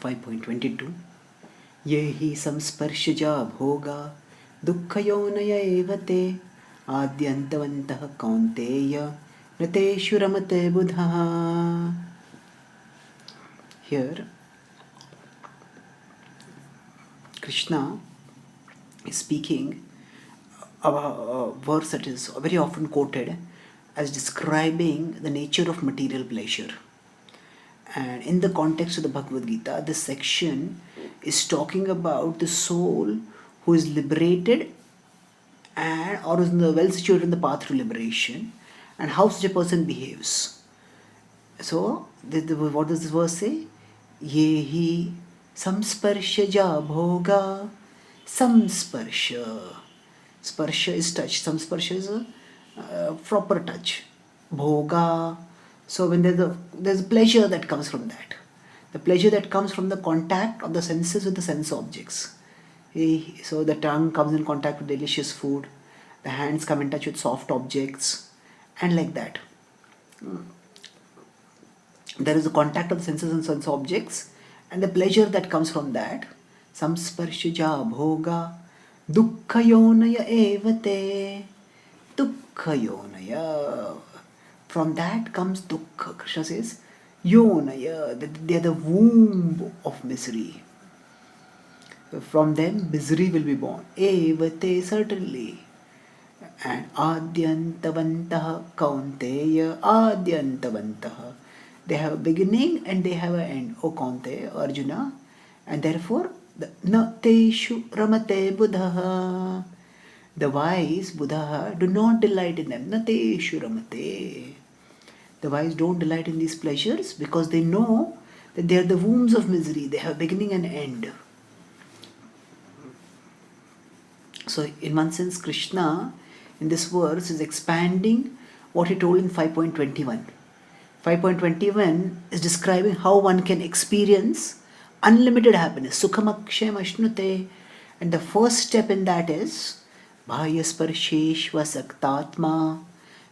5.22 Ye hi samsparshaja bhoga dukkayonaya evate adyantavantah kaunteya nateshu ramate buddha. Here Krishna is speaking about a verse that is very often quoted as describing the nature of material pleasure. And in the context of the Bhagavad Gita, this section is talking about the soul who is liberated and or is well situated in the path to liberation, and how such a person behaves. So, what does this verse say? Yehi samsparshaja bhoga. Samsparsha. Sparsha is touch. Samsparsha is a proper touch. Bhoga. So when there's a pleasure that comes from that. The pleasure that comes from the contact of the senses with the sense objects. So the tongue comes in contact with delicious food. The hands come in touch with soft objects. And like that. There is a contact of the senses and sense objects. And the pleasure that comes from that. Samsparshaja bhoga dukkayonaya evate. Dukkayonaya. From that comes dukkha. Krishna says, yonaya, they are the womb of misery. From them, misery will be born. Evate, certainly. And adyantavantaha kaunteya, adyantavantaha. They have a beginning and they have an end. O Kaunteya, Arjuna. And therefore, na teshu ramate buddha. The wise, Buddha, do not delight in them. Na teshu ramate. The wise don't delight in these pleasures because they know that they are the wombs of misery. They have beginning and end. So in one sense, Krishna in this verse is expanding what he told in 5.21. 5.21 is describing how one can experience unlimited happiness. Sukhamaksham ashnute. And the first step in that is Bhayasparsheshva saktatma.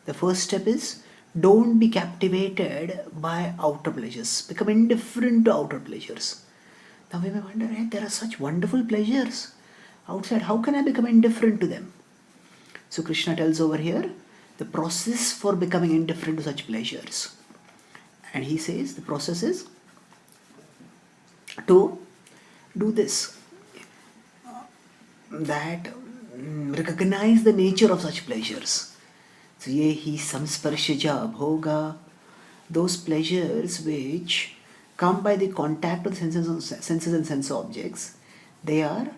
The first step is don't be captivated by outer pleasures. Become indifferent to outer pleasures. Now we may wonder, hey, there are such wonderful pleasures outside. How can I become indifferent to them? So Krishna tells over here the process for becoming indifferent to such pleasures. And he says the process is to do this. That recognize the nature of such pleasures. So yehi samsparshaja bhoga. Those pleasures which come by the contact of the senses and sense objects, they are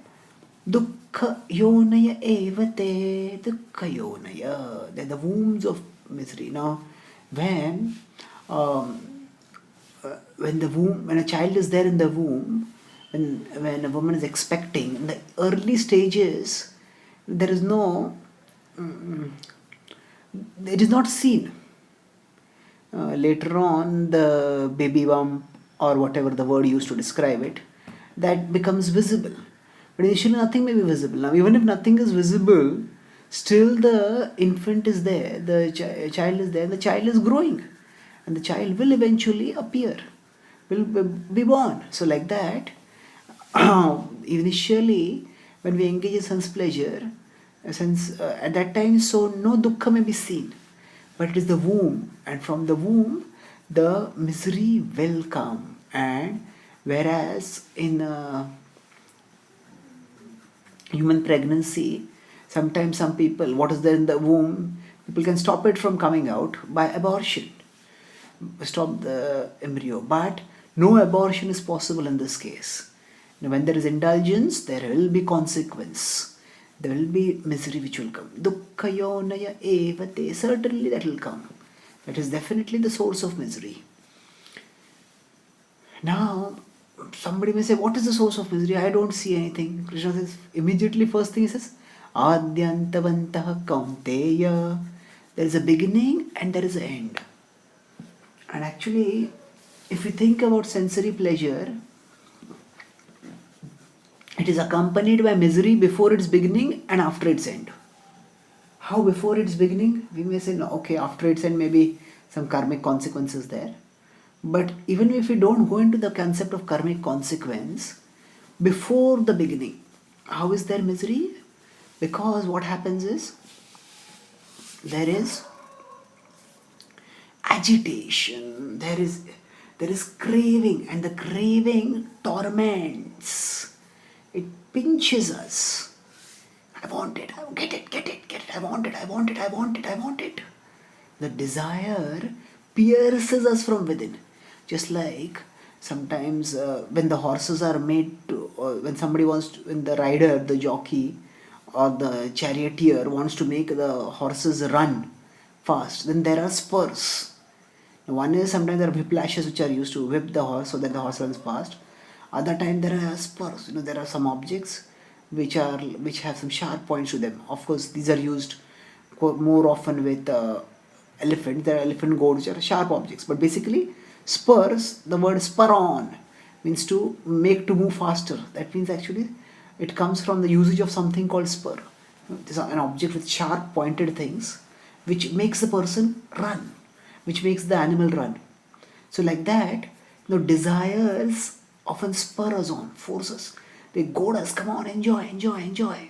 dukkha yonaya evate. Dukkha yonaya. They are the wombs of misery. Now, when a child is there in the womb, when a woman is expecting, in the early stages, there is no, it is not seen. Later on, the baby bump or whatever the word used to describe it, that becomes visible. But initially nothing may be visible. Now even if nothing is visible, still the infant is there, the child is there, the child is growing. And the child will eventually appear, will be born. So like that, initially when we engage in sense pleasure, at that time, so no dukkha may be seen. But it is the womb, and from the womb, the misery will come. And whereas in human pregnancy, sometimes some people, what is there in the womb, people can stop it from coming out by abortion. Stop the embryo. But no abortion is possible in this case. Now, when there is indulgence, there will be consequence. There will be misery which will come. Dukkayonaya evate. Certainly that will come. That is definitely the source of misery. Now, somebody may say, what is the source of misery? I don't see anything. Krishna says, immediately first thing he says, Adyantavantaha kaunteya. There is a beginning and there is an end. And actually, if you think about sensory pleasure, it is accompanied by misery before its beginning and after its end. How before its beginning? We may say, no, okay, after its end maybe some karmic consequences there. But even if we don't go into the concept of karmic consequence, before the beginning, how is there misery? Because what happens is there is agitation, there is craving, and the craving torments. It pinches us. I want it, I get it, get it, I want it, I want it, I want it, I want it. The desire pierces us from within. Just like sometimes when the horses are made to, or when somebody wants to, when the rider, the jockey, or the charioteer wants to make the horses run fast, then there are spurs. One is sometimes there are whiplashes which are used to whip the horse so that the horse runs fast. Other time there are spurs. There are some objects which have some sharp points to them. Of course, these are used more often with elephant. There are elephant goads which are sharp objects. But basically, spurs. The word spur on means to make to move faster. That means actually it comes from the usage of something called spur. This is an object with sharp pointed things which makes the person run, which makes the animal run. So like that, desires often spur us on, force us. They goad us, come on, enjoy, enjoy, enjoy.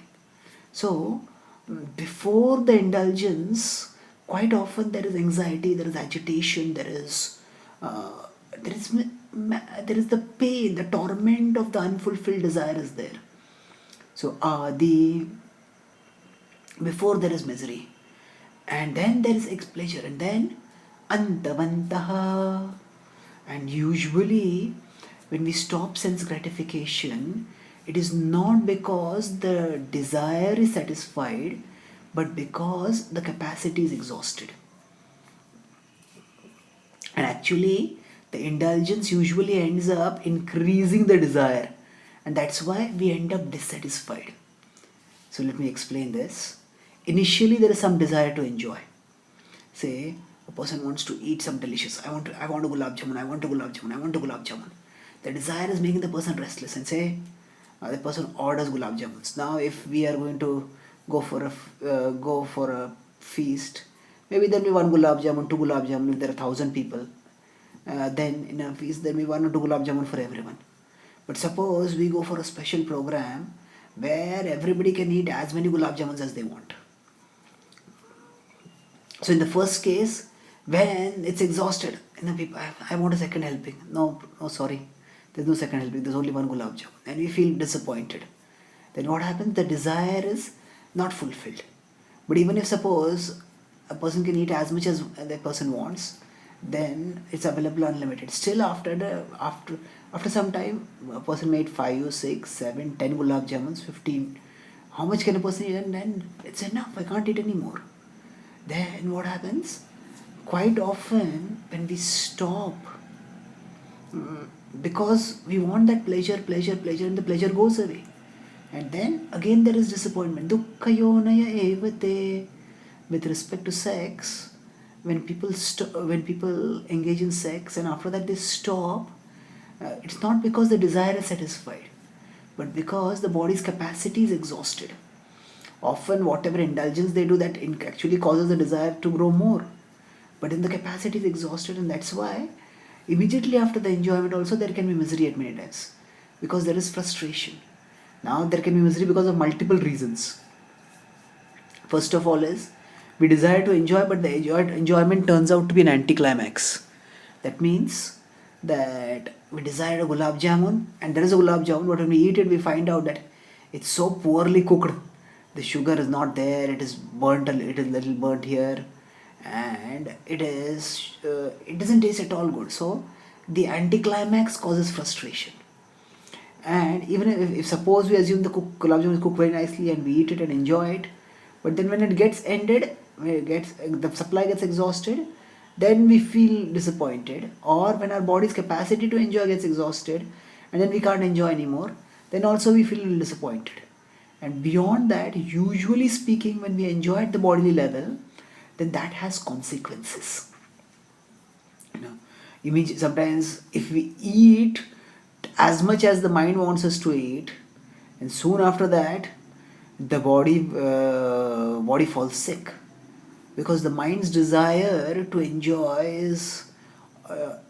So before the indulgence, quite often there is anxiety, there is agitation, uh, there is there is the pain, the torment of the unfulfilled desire is there. So the before there is misery, and then there is pleasure, and then antavantaha. And usually, when we stop sense gratification, it is not because the desire is satisfied, but because the capacity is exhausted. And actually, the indulgence usually ends up increasing the desire, and that's why we end up dissatisfied. So, let me explain this. Initially, there is some desire to enjoy. Say, a person wants to eat some delicious. I want a gulab jamun. I want a gulab jamun. I want a gulab jamun. The desire is making the person restless, and say, the person orders gulab jamuns. Now, if we are going to go for a feast, maybe there'll be one gulab jamun, two gulab jamun. If there are 1,000 people, then in a feast there'll be one or two gulab jamun for everyone. But suppose we go for a special program where everybody can eat as many gulab jamuns as they want. So in the first case, when it's exhausted, people, I want a second helping. No, sorry. There's no second helping. There's only one gulab jamun. And we feel disappointed. Then what happens? The desire is not fulfilled. But even if suppose a person can eat as much as the person wants, then it's available unlimited. Still after some time, a person made 5, 6, 7, 10 gulab jamuns, 15. How much can a person eat? And then it's enough. I can't eat anymore. Then what happens? Quite often when we stop, because we want that pleasure, and the pleasure goes away. And then again there is disappointment. Dukkayonaya evate. With respect to sex, when people engage in sex and after that they stop, it's not because the desire is satisfied, but because the body's capacity is exhausted. Often whatever indulgence they do, that actually causes the desire to grow more, but then the capacity is exhausted, and that's why immediately after the enjoyment also there can be misery at many times, because there is frustration. Now there can be misery because of multiple reasons. First of all is we desire to enjoy, but the enjoyment turns out to be an anticlimax. That means that we desire a gulab jamun, and there is a gulab jamun, but when we eat it we find out that it's so poorly cooked. The sugar is not there, it is burnt, it is little burnt here, and it doesn't taste at all good. So the anticlimax causes frustration. And even if suppose we assume the gulab jamun is cooked very nicely and we eat it and enjoy it, but then when it gets ended, the supply gets exhausted, then we feel disappointed. Or when our body's capacity to enjoy gets exhausted and then we can't enjoy anymore, then also we feel disappointed. And beyond that, usually speaking, when we enjoy at the bodily level, then that has consequences. Sometimes if we eat as much as the mind wants us to eat, and soon after that the body falls sick, because the mind's desire to enjoy is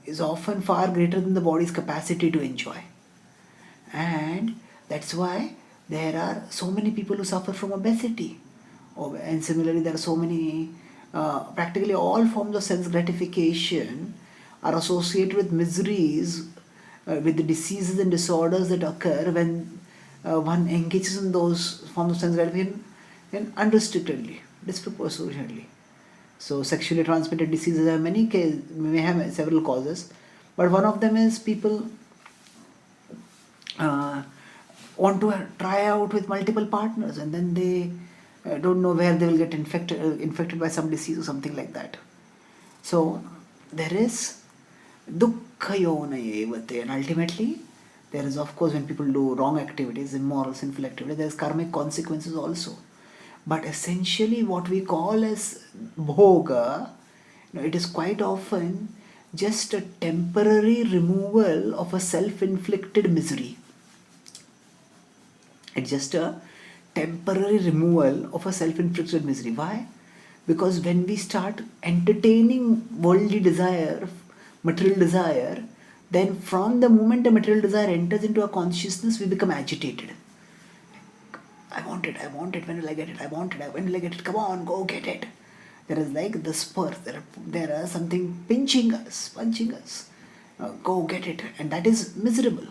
is often far greater than the body's capacity to enjoy. And that's why there are so many people who suffer from obesity. And similarly, there are so many, practically all forms of sense gratification are associated with miseries, with the diseases and disorders that occur when one engages in those forms of sense gratification unrestrictedly, disproportionately. So sexually transmitted diseases have may have several causes, but one of them is people uh, want to try out with multiple partners, and then they don't know where they will get infected by some disease or something like that. So there is dukkha yona evate, and ultimately there is, of course, when people do wrong activities, immoral, sinful activities, there is karmic consequences also. But essentially, what we call as bhoga, it is quite often just a temporary removal of a self-inflicted misery. It's just a temporary removal of a self-inflicted misery. Why? Because when we start entertaining worldly desire, material desire, then from the moment the material desire enters into our consciousness, we become agitated. I want it, when will I get it? I want it, when will I get it? Come on, go get it. There is like the spur, there are something pinching us, punching us. Go get it. And that is miserable.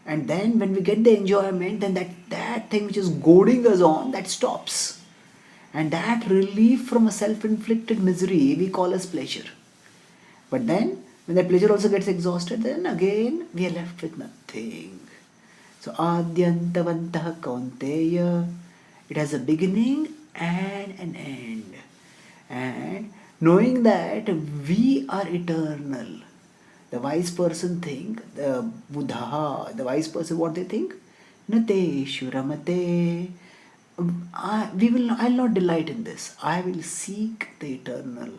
And then when we get the enjoyment, then that thing which is goading us on, that stops. And that relief from a self-inflicted misery we call as pleasure. But then, when that pleasure also gets exhausted, then again we are left with nothing. So Adyantavantaha Kaunteya, it has a beginning and an end. And knowing that we are eternal, the wise person think, the Buddha, the wise person, what they think? Nate Shuramate. I'll not delight in this. I will seek the eternal.